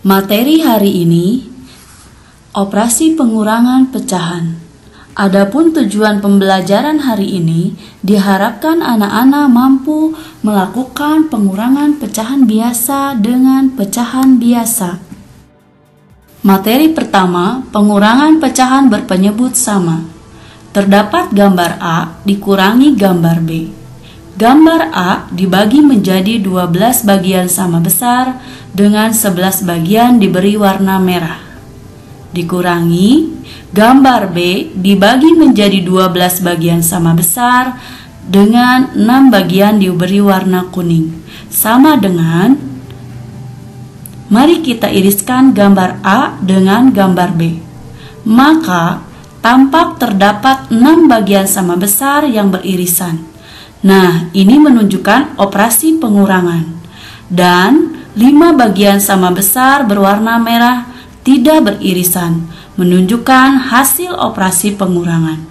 Materi hari ini, operasi pengurangan pecahan. Adapun tujuan pembelajaran hari ini, diharapkan anak-anak mampu melakukan pengurangan pecahan biasa dengan pecahan biasa. Materi pertama, pengurangan pecahan berpenyebut sama. Terdapat gambar A dikurangi gambar B. Gambar A dibagi menjadi 12 bagian sama besar dengan 11 bagian diberi warna merah. Dikurangi gambar B dibagi menjadi 12 bagian sama besar dengan 6 bagian diberi warna kuning. Sama dengan, mari kita iriskan gambar A dengan gambar B. Maka tampak terdapat 6 bagian sama besar yang beririsan. Nah, ini menunjukkan operasi pengurangan. Dan 5 bagian sama besar berwarna merah tidak beririsan, menunjukkan hasil operasi pengurangan.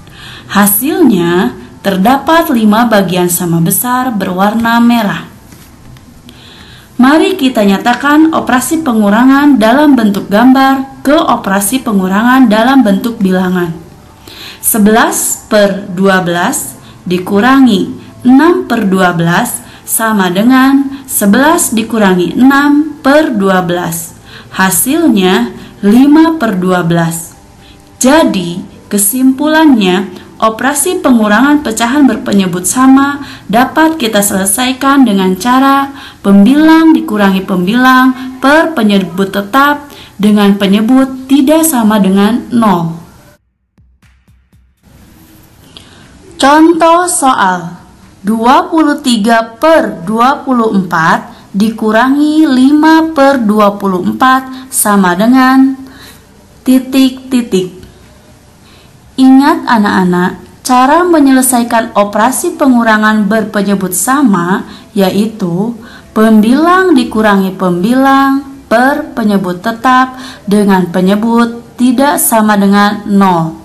Hasilnya terdapat 5 bagian sama besar berwarna merah. Mari kita nyatakan operasi pengurangan dalam bentuk gambar ke operasi pengurangan dalam bentuk bilangan. 11/12 dikurangi 6/12 sama dengan 11 dikurangi 6/12. Hasilnya 5/12. Jadi, kesimpulannya, operasi pengurangan pecahan berpenyebut sama dapat kita selesaikan dengan cara pembilang dikurangi pembilang per penyebut tetap dengan penyebut tidak sama dengan 0. Contoh soal 23/24 dikurangi 5/24 sama dengan titik-titik. Ingat anak-anak, cara menyelesaikan operasi pengurangan berpenyebut sama yaitu pembilang dikurangi pembilang per penyebut tetap dengan penyebut tidak sama dengan 0.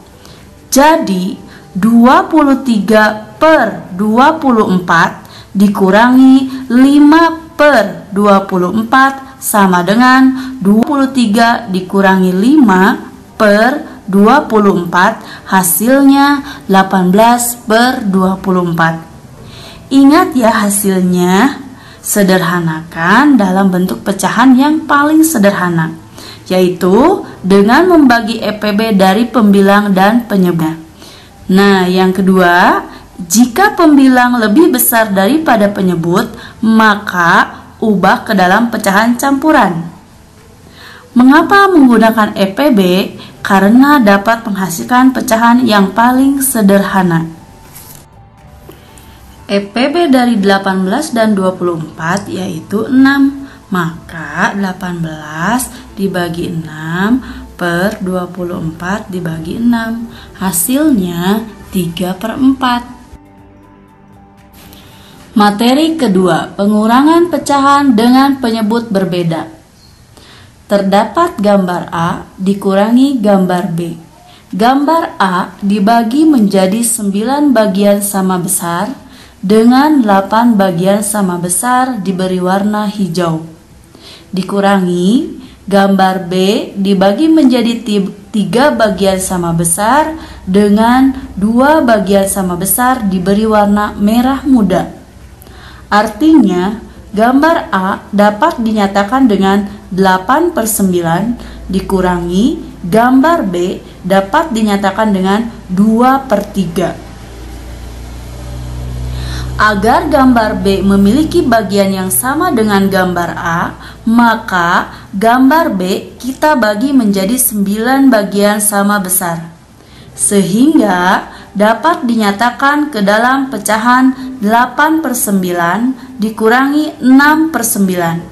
Jadi 23/24 dikurangi 5/24 sama dengan 23 dikurangi 5/24, hasilnya 18/24. Ingat ya hasilnya, sederhanakan dalam bentuk pecahan yang paling sederhana, yaitu dengan membagi EPB dari pembilang dan penyebut. Nah, yang kedua, jika pembilang lebih besar daripada penyebut, maka ubah ke dalam pecahan campuran. Mengapa menggunakan EPB? Karena dapat menghasilkan pecahan yang paling sederhana. EPB dari 18 dan 24 yaitu 6. Maka 18 dibagi 6/24 dibagi 6. Hasilnya 3/4. Materi kedua, pengurangan pecahan dengan penyebut berbeda. Terdapat gambar A dikurangi gambar B. Gambar A dibagi menjadi 9 bagian sama besar dengan 8 bagian sama besar diberi warna hijau. Dikurangi gambar B dibagi menjadi 3 bagian sama besar dengan 2 bagian sama besar diberi warna merah muda. Artinya, gambar A dapat dinyatakan dengan 8/9 dikurangi gambar B dapat dinyatakan dengan 2/3. Agar gambar B memiliki bagian yang sama dengan gambar A, maka gambar B kita bagi menjadi 9 bagian sama besar, sehingga dapat dinyatakan ke dalam pecahan 8/9 dikurangi 6/9.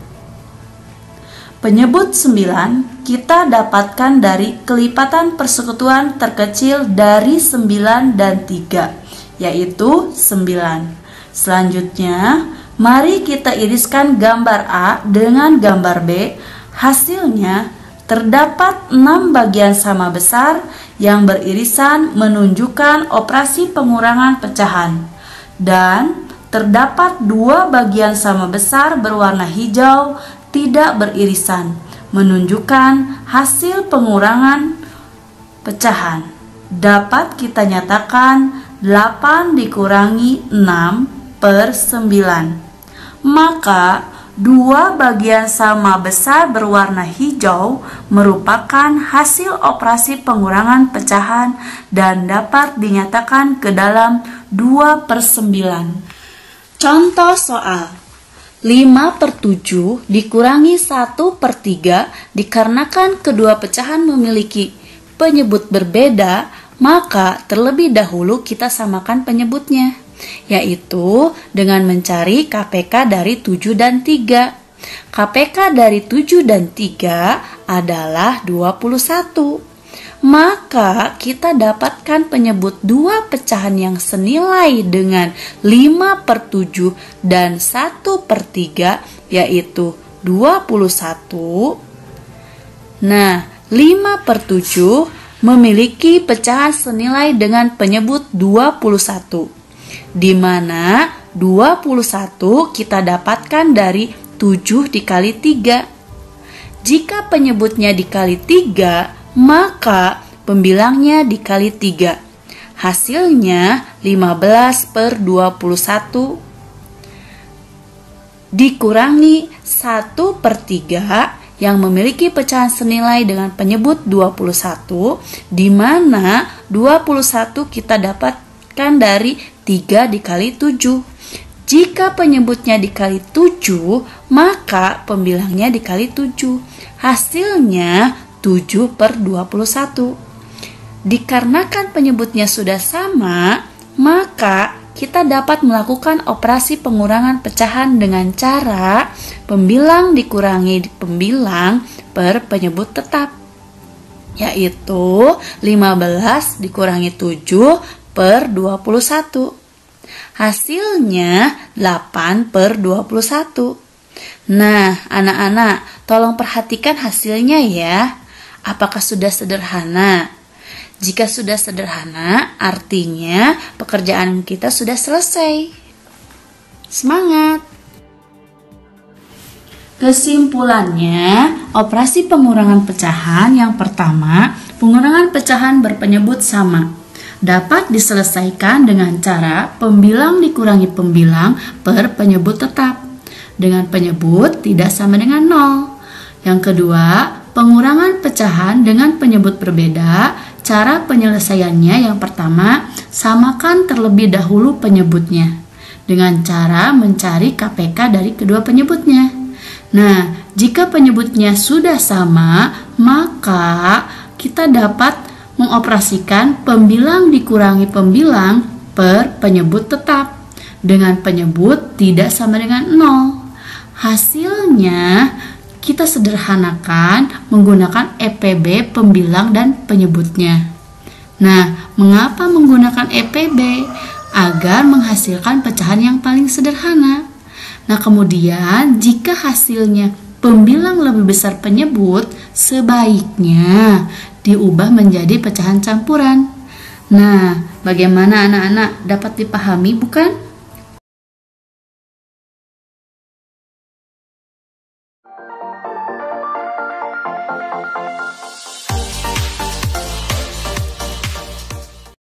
Penyebut 9 kita dapatkan dari kelipatan persekutuan terkecil dari 9 dan 3, yaitu 9. Selanjutnya, mari kita iriskan gambar A dengan gambar B. Hasilnya terdapat 6 bagian sama besar yang beririsan menunjukkan operasi pengurangan pecahan. Dan terdapat 2 bagian sama besar berwarna hijau tidak beririsan, menunjukkan hasil pengurangan pecahan. Dapat kita nyatakan 8 dikurangi 6 per 9. Maka 2 bagian sama besar berwarna hijau merupakan hasil operasi pengurangan pecahan dan dapat dinyatakan ke dalam 2 per 9. Contoh soal 5 per 7 dikurangi 1 per 3 dikarenakan kedua pecahan memiliki penyebut berbeda, maka terlebih dahulu kita samakan penyebutnya, yaitu dengan mencari KPK dari 7 dan 3. KPK dari 7 dan 3 adalah 21. Maka kita dapatkan penyebut dua pecahan yang senilai dengan 5 per 7 dan 1 per 3, yaitu 21. Nah, 5 per 7 memiliki pecahan senilai dengan penyebut 21, di mana 21 kita dapatkan dari 7 dikali 3. Jika penyebutnya dikali 3, maka pembilangnya dikali 3. Hasilnya 15 per 21 dikurangi 1 per 3 yang memiliki pecahan senilai dengan penyebut 21, di mana 21 kita dapatkan dari 3 dikali 7. Jika penyebutnya dikali 7, maka pembilangnya dikali 7. Hasilnya 7 per 21. Dikarenakan penyebutnya sudah sama, maka kita dapat melakukan operasi pengurangan pecahan dengan cara pembilang dikurangi pembilang per penyebut tetap, yaitu 15 dikurangi 7 per 21. Hasilnya 8 per 21. Nah, anak-anak, tolong perhatikan hasilnya ya. Apakah sudah sederhana? Jika sudah sederhana, artinya pekerjaan kita sudah selesai. Semangat! Kesimpulannya, operasi pengurangan pecahan yang pertama, pengurangan pecahan berpenyebut sama, dapat diselesaikan dengan cara pembilang dikurangi pembilang per penyebut tetap, dengan penyebut tidak sama dengan 0. Yang kedua, pengurangan pecahan dengan penyebut berbeda. Cara penyelesaiannya yang pertama, samakan terlebih dahulu penyebutnya dengan cara mencari KPK dari kedua penyebutnya. Nah, jika penyebutnya sudah sama, maka kita dapat mengoperasikan pembilang dikurangi pembilang per penyebut tetap dengan penyebut tidak sama dengan 0. Hasilnya kita sederhanakan menggunakan EPB pembilang dan penyebutnya. Nah, mengapa menggunakan EPB? Agar menghasilkan pecahan yang paling sederhana. Nah, kemudian jika hasilnya pembilang lebih besar penyebut, sebaiknya diubah menjadi pecahan campuran. Nah, bagaimana anak-anak, dapat dipahami bukan?